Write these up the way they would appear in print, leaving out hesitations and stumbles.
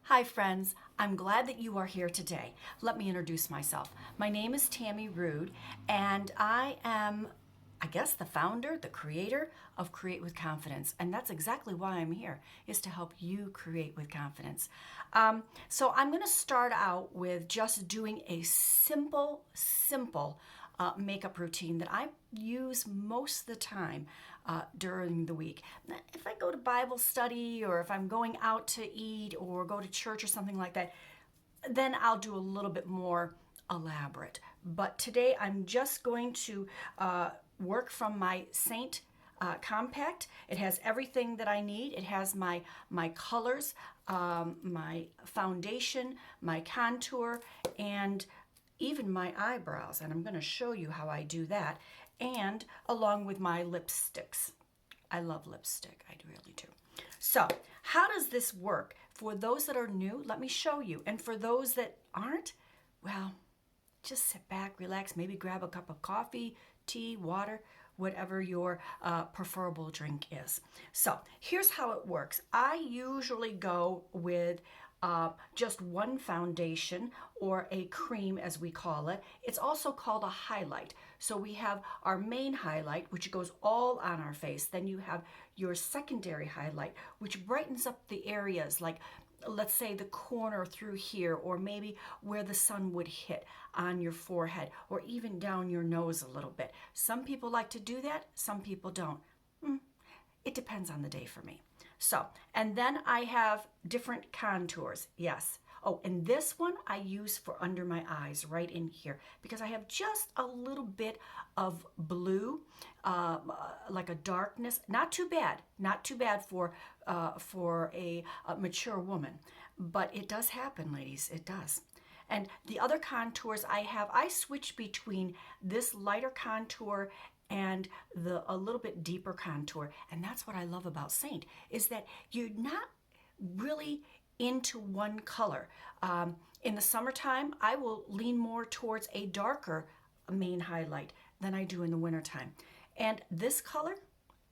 Hi friends, I'm glad that you are here today. Let me introduce myself. My name is Tammy Rude and I am, I guess, the founder, the creator of Create with Confidence. And that's exactly why I'm here, is to help you create with confidence. So I'm going to start out with just doing a simple makeup routine that I use most of the time during the week. If I go to Bible study or if I'm going out to eat or go to church or something like that, then I'll do a little bit more elaborate. But today I'm just going to work from my Seint compact. It has everything that I need. It has my colors, my foundation, my contour, and even my eyebrows. And I'm going to show you how I do that. And along with my lipsticks. I love lipstick. I really do. So how does this work? For those that are new, let me show you. And for those that aren't, well, just sit back, relax, maybe grab a cup of coffee, tea, water, whatever your preferable drink is. So here's how it works. I usually go with just one foundation or a cream, as we call it. It's also called a highlight. So we have our main highlight, which goes all on our face. Then you have your secondary highlight, which brightens up the areas like, let's say, the corner through here, or maybe where the sun would hit on your forehead, or even down your nose a little bit. Some people like to do that, some people don't. It depends on the day for me. So, and then I have different contours, yes. Oh, and this one I use for under my eyes, right in here, because I have just a little bit of blue, like a darkness. Not too bad, not too bad for a mature woman, but it does happen, ladies, it does. And the other contours I have, I switch between this lighter contour and a little bit deeper contour. And that's what I love about Seint, is that you're not really into one color. In the summertime, I will lean more towards a darker main highlight than I do in the wintertime. And this color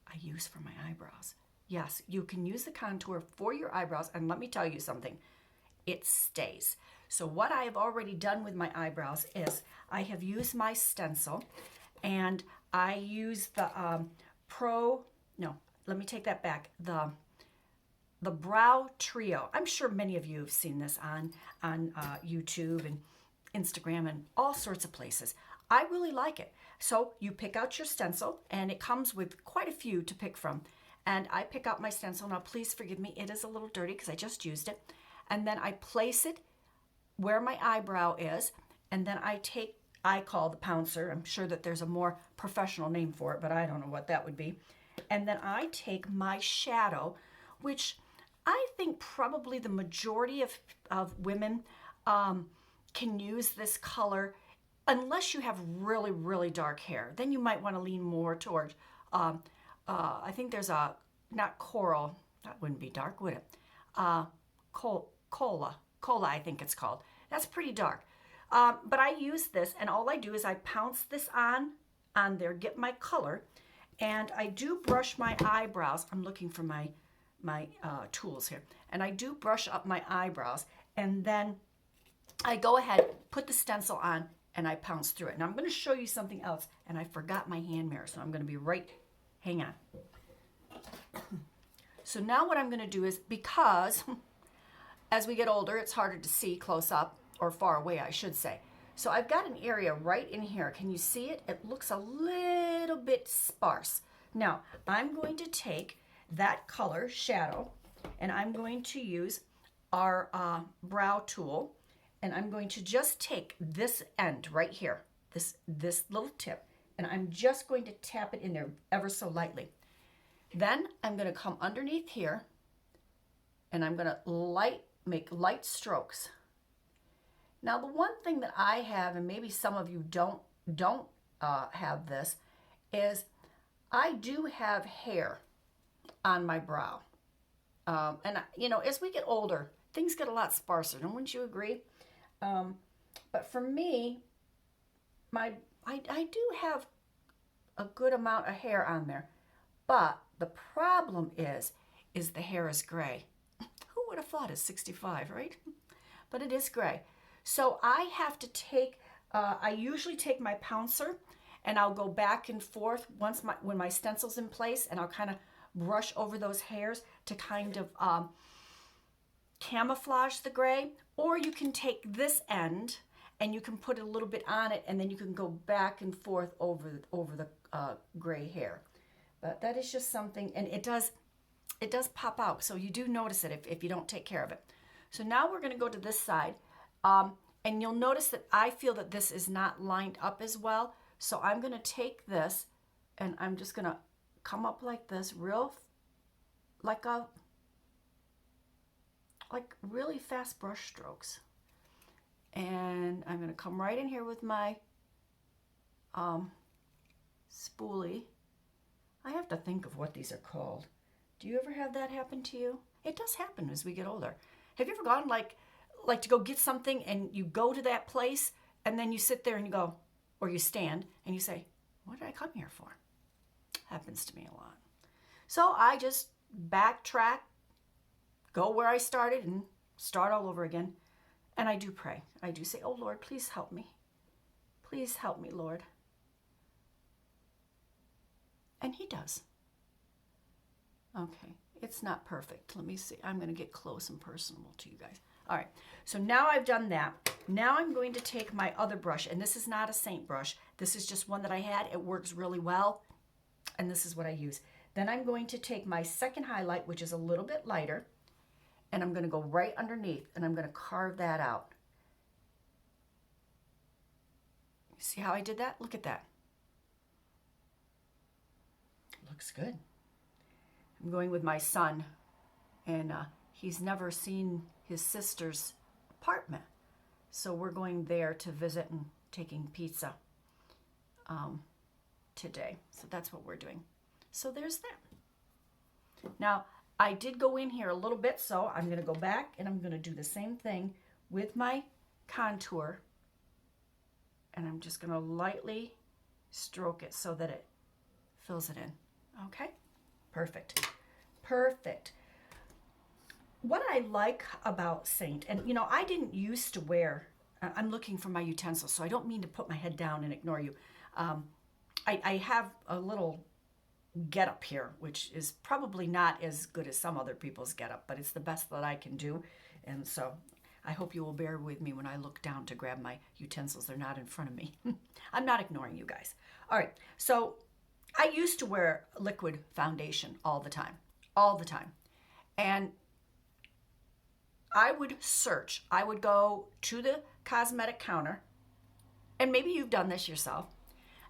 I use for my eyebrows. Yes, you can use the contour for your eyebrows, and let me tell you something, it stays. So what I have already done with my eyebrows is I have used my stencil, and I use the let me take that back, the Brow Trio. I'm sure many of you have seen this on YouTube and Instagram and all sorts of places. I really like it. So you pick out your stencil, and it comes with quite a few to pick from. And I pick out my stencil. Now, please forgive me. It is a little dirty because I just used it. And then I place it where my eyebrow is. And then I call the pouncer. I'm sure that there's a more professional name for it, but I don't know what that would be. And then I take my shadow, which I think probably the majority of women can use this color, unless you have really, really dark hair. Then you might want to lean more toward, I think there's not coral, that wouldn't be dark, would it? Cola, I think it's called. That's pretty dark. But I use this, and all I do is I pounce this on there, get my color, and I do brush my eyebrows. I'm looking for my tools here. And I do brush up my eyebrows, and then I go ahead, put the stencil on, and I pounce through it. Now I'm going to show you something else, and I forgot my hand mirror, so I'm going to be right, hang on. So now what I'm going to do is, because as we get older, it's harder to see close up, or far away, I should say. So I've got an area right in here. Can you see it? It looks a little bit sparse. Now, I'm going to take that color, shadow, and I'm going to use our brow tool, and I'm going to just take this end right here, this little tip, and I'm just going to tap it in there ever so lightly. Then I'm going to come underneath here, and I'm going to make light strokes. Now, the one thing that I have, and maybe some of you don't have this, is I do have hair on my brow. And, as we get older, things get a lot sparser. Wouldn't you agree? But for me, I do have a good amount of hair on there. But the problem is the hair is gray. Who would have thought it's 65, right? But it is gray. So I have to take, I usually take my pouncer and I'll go back and forth when my stencil's in place, and I'll kind of brush over those hairs to kind of camouflage the gray. Or you can take this end and you can put a little bit on it, and then you can go back and forth over the gray hair. But that is just something, and it does pop out, so you do notice it if you don't take care of it. So now we're going to go to this side, and you'll notice that I feel that this is not lined up as well. So I'm going to take this and I'm just going to come up like this, like really fast brush strokes. And I'm going to come right in here with my spoolie. I have to think of what these are called. Do you ever have that happen to you? It does happen as we get older. Have you ever gone like to go get something, and you go to that place and then you sit there and you go, or you stand and you say, what did I come here for? Happens to me a lot. So I just backtrack, go where I started and start all over again. And I do pray. I do say, oh Lord, please help me. Please help me, Lord. And he does. Okay, it's not perfect. Let me see. I'm going to get close and personal to you guys. All right, so now I've done that. Now I'm going to take my other brush, and this is not a Seint brush. This is just one that I had. It works really well, and this is what I use. Then I'm going to take my second highlight, which is a little bit lighter, and I'm going to go right underneath, and I'm going to carve that out. See how I did that? Look at that. Looks good. I'm going with my son, and he's never seen his sister's apartment. So we're going there to visit and taking pizza today. So that's what we're doing. So there's that. Now, I did go in here a little bit, so I'm going to go back and I'm going to do the same thing with my contour. And I'm just going to lightly stroke it so that it fills it in. Okay? Perfect. Perfect. What I like about Seint, and you know, I didn't used to wear, I'm looking for my utensils, so I don't mean to put my head down and ignore you. I have a little get up here, which is probably not as good as some other people's get up, but it's the best that I can do. And so I hope you will bear with me when I look down to grab my utensils. They're not in front of me. I'm not ignoring you guys. All right, so I used to wear liquid foundation all the time. And I would search. I would go to the cosmetic counter, and maybe you've done this yourself,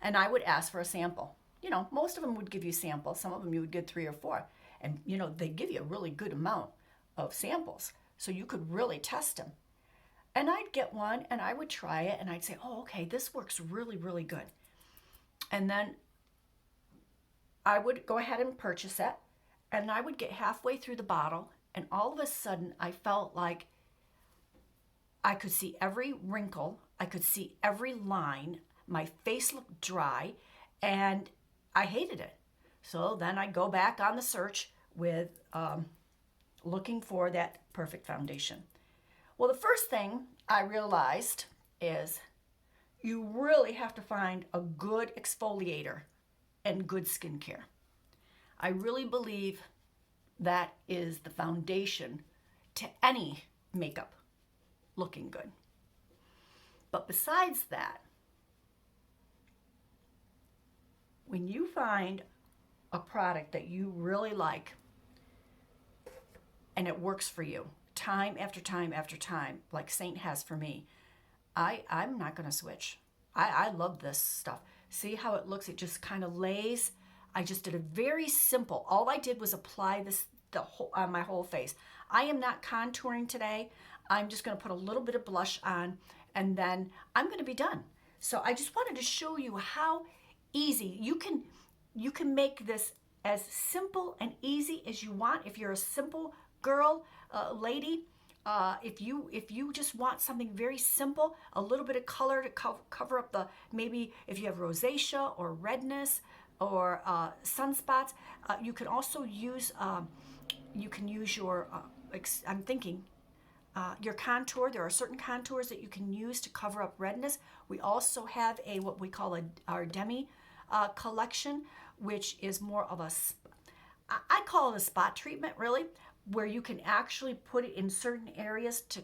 and I would ask for a sample. You know, most of them would give you samples. Some of them you would get 3 or 4. And, you know, they give you a really good amount of samples, so you could really test them. And I'd get one, and I would try it, and I'd say, oh, okay, this works really, really good. And then I would go ahead and purchase it, and I would get halfway through the bottle, and all of a sudden I felt like I could see every wrinkle, I could see every line, my face looked dry, and I hated it. So then I go back on the search with looking for that perfect foundation. Well, the first thing I realized is you really have to find a good exfoliator and good skincare. I really believe that is the foundation to any makeup looking good. But besides that, when you find a product that you really like and it works for you time after time after time, like Seint has for me, I'm not going to switch. I love this stuff. See how it looks? It just kind of lays. I just did a very simple. All I did was apply this on my whole face. I am not contouring today. I'm just going to put a little bit of blush on, and then I'm going to be done. So I just wanted to show you how easy you can make this as simple and easy as you want. If you're a simple girl, lady, if you just want something very simple, a little bit of color to cover up maybe if you have rosacea or redness or sunspots, you can also use your I'm thinking, your contour. There are certain contours that you can use to cover up redness. We also have what we call our demi collection, which is more of I call it a spot treatment, really, where you can actually put it in certain areas to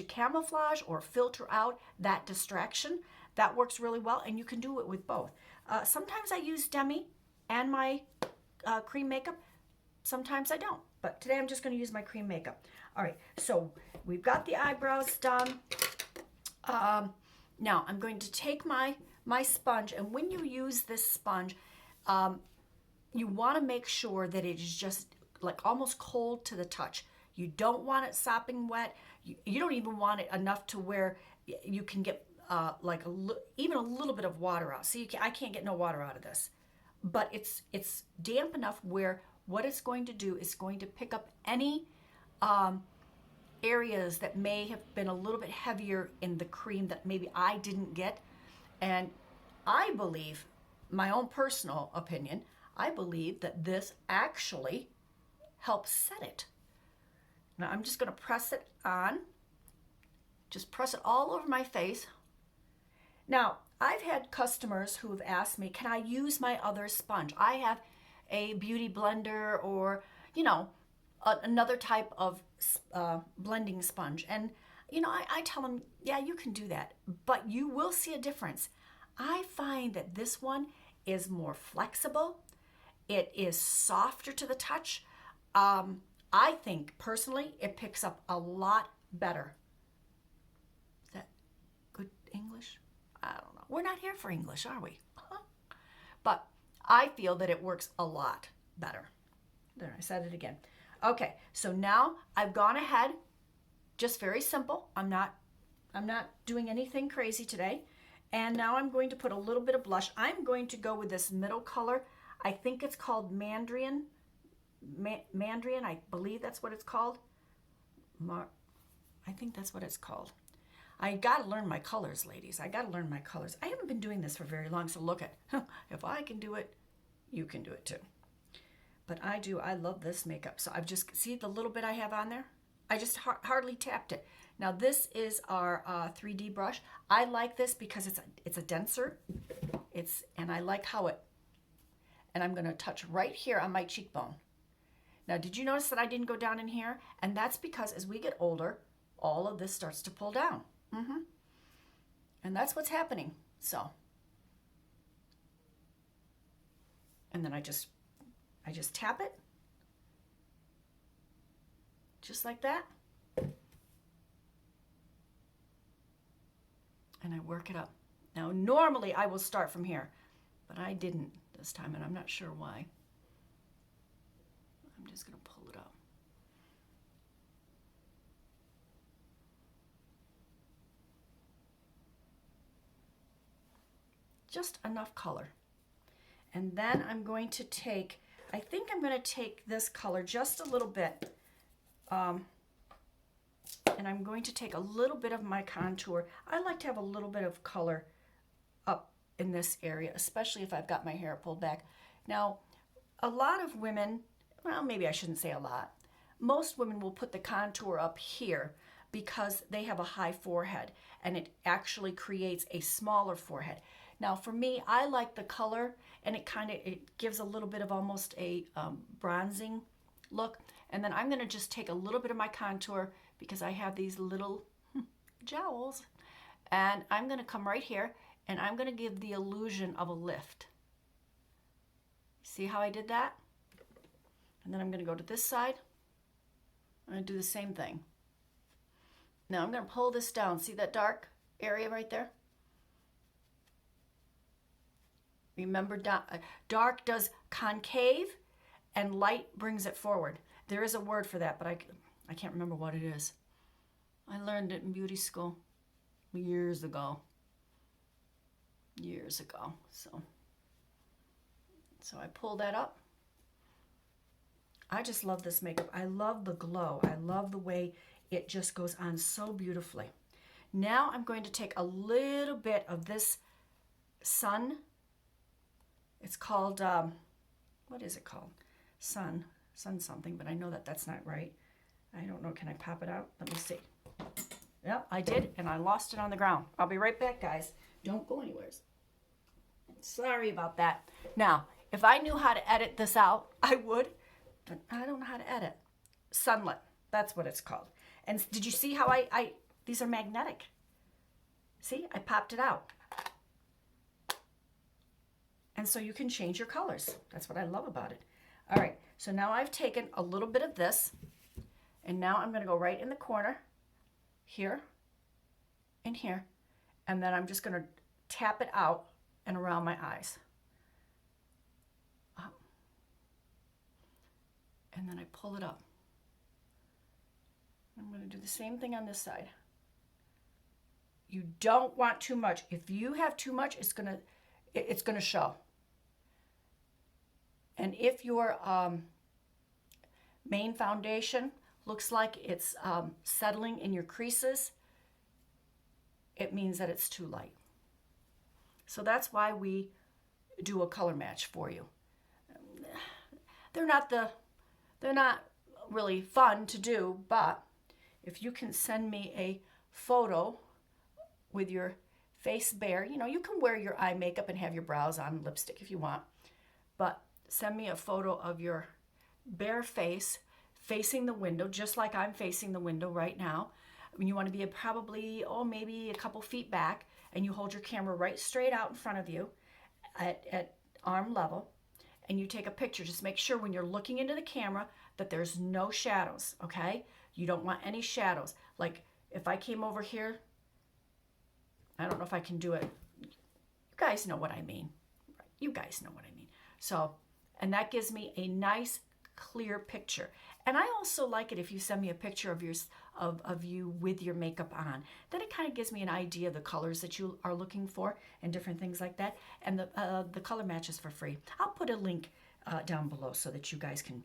camouflage or filter out that distraction. That works really well, and you can do it with both. Sometimes I use demi and my cream makeup. Sometimes I don't, but today I'm just going to use my cream makeup. All right, so we've got the eyebrows done. Now I'm going to take my sponge, and when you use this sponge, you want to make sure that it is just like almost cold to the touch. You don't want it sopping wet. You don't even want it enough to where you can get even a little bit of water out. See, I can't get no water out of this, but it's damp enough where what it's going to do is going to pick up any areas that may have been a little bit heavier in the cream that maybe I didn't get. And I believe, my own personal opinion, I believe that this actually helps set it. Now I'm just going to press it on. Just press it all over my face. Now, I've had customers who have asked me, can I use my other sponge? I have a beauty blender or, another type of blending sponge. And, I tell them, yeah, you can do that, but you will see a difference. I find that this one is more flexible. It is softer to the touch. I think, personally, it picks up a lot better. Is that good English? I don't know. We're not here for English, are we? But I feel that it works a lot better. There, I said it again. Okay, so now I've gone ahead, just very simple. I'm not doing anything crazy today. And now I'm going to put a little bit of blush. I'm going to go with this middle color. I think it's called Mandarin. Mandarin, I believe that's what it's called. I think that's what it's called. I got to learn my colors, ladies. I got to learn my colors. I haven't been doing this for very long, so look at, if I can do it, you can do it too. But I love this makeup. So I've just, see the little bit I have on there? I just hardly tapped it. Now this is our 3D brush. I like this because it's a denser. And I like how and I'm gonna touch right here on my cheekbone. Now, did you notice that I didn't go down in here? And that's because as we get older, all of this starts to pull down. And that's what's happening. So, and then I just tap it, just like that. And I work it up. Now, normally I will start from here, but I didn't this time, and I'm not sure why. I'm just going to pull it up. Just enough color. And then I'm going to take, I think I'm going to take this color just a little bit, and I'm going to take a little bit of my contour. I like to have a little bit of color up in this area, especially if I've got my hair pulled back. Now, a lot of women, well, maybe I shouldn't say a lot, most women will put the contour up here because they have a high forehead, and it actually creates a smaller forehead. Now, for me, I like the color, and it gives a little bit of almost a bronzing look. And then I'm going to just take a little bit of my contour because I have these little jowls, and I'm going to come right here, and I'm going to give the illusion of a lift. See how I did that? And then I'm going to go to this side. I'm going to do the same thing. Now I'm going to pull this down. See that dark area right there? Remember, dark does concave and light brings it forward. There is a word for that, but I can't remember what it is. I learned it in beauty school years ago. So I pull that up. I just love this makeup. I love the glow. I love the way it just goes on so beautifully. Now I'm going to take a little bit of this sun. It's called, what is it called? Sun something, but I know that that's not right. I don't know, can I pop it out? Let me see. Yep, I did, and I lost it on the ground. I'll be right back, guys. Don't go anywhere. Sorry about that. Now, if I knew how to edit this out, I would, but I don't know how to edit. Sunlit, that's what it's called. And did you see how I these are magnetic? See, I popped it out. And so you can change your colors. That's what I love about it. All right, so now I've taken a little bit of this, and now I'm gonna go right in the corner, here, and here, and then I'm just gonna tap it out and around my eyes. And then I pull it up. I'm gonna do the same thing on this side. You don't want too much. If you have too much, it's gonna show. And if your main foundation looks like it's settling in your creases, it means that it's too light. So that's why we do a color match for you. They're not really fun to do, but if you can send me a photo with your face bare, you know, you can wear your eye makeup and have your brows on, lipstick if you want, but send me a photo of your bare face facing the window, just like I'm facing the window right now. I mean, you want to be probably, maybe a couple feet back, and you hold your camera right straight out in front of you at arm level, and you take a picture. Just make sure when you're looking into the camera that there's no shadows, okay? You don't want any shadows. Like if I came over here, I don't know if I can do it. You guys know what I mean. You guys know what I mean. So, and that gives me a nice clear picture. And I also like it if you send me a picture of you with your makeup on. Then it kind of gives me an idea of the colors that you are looking for and different things like that. And the color match is for free. I'll put a link down below so that you guys can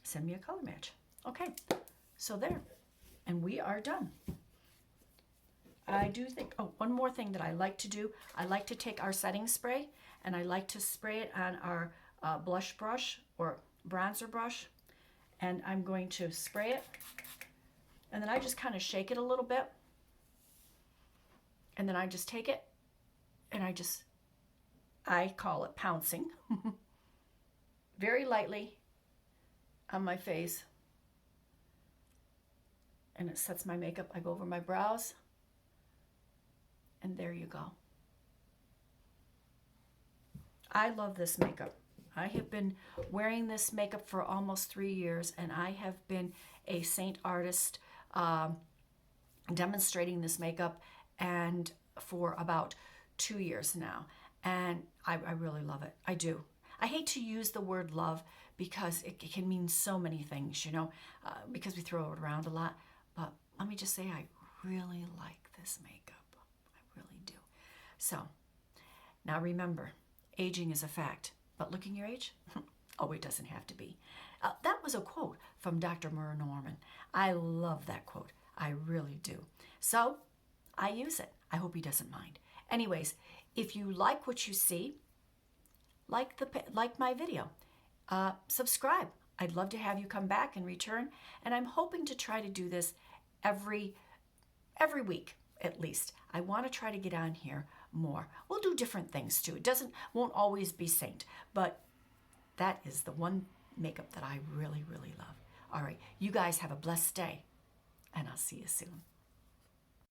send me a color match. Okay, so there. And we are done. I do think, one more thing that I like to do. I like to take our setting spray and I like to spray it on our blush brush or bronzer brush. And I'm going to spray it. And then I just kind of shake it a little bit. And then I just take it and I call it pouncing. Very lightly on my face. And it sets my makeup. I go over my brows. And there you go. I love this makeup. I have been wearing this makeup for almost 3 years, and I have been a Seint artist demonstrating this makeup and for about 2 years now. And I really love it. I do. I hate to use the word love because it can mean so many things, you know, because we throw it around a lot. But let me just say I really like this makeup. I really do. So now remember, aging is a fact. But looking your age? It doesn't have to be. That was a quote from Dr. Murr Norman. I love that quote. I really do. So I use it. I hope he doesn't mind. Anyways, if you like what you see, like my video, subscribe. I'd love to have you come back and return. And I'm hoping to try to do this every week at least. I want to try to get on here more. We'll do different things too. Won't always be Seint, but that is the one makeup that I really, really love. All right, you guys have a blessed day, and I'll see you soon.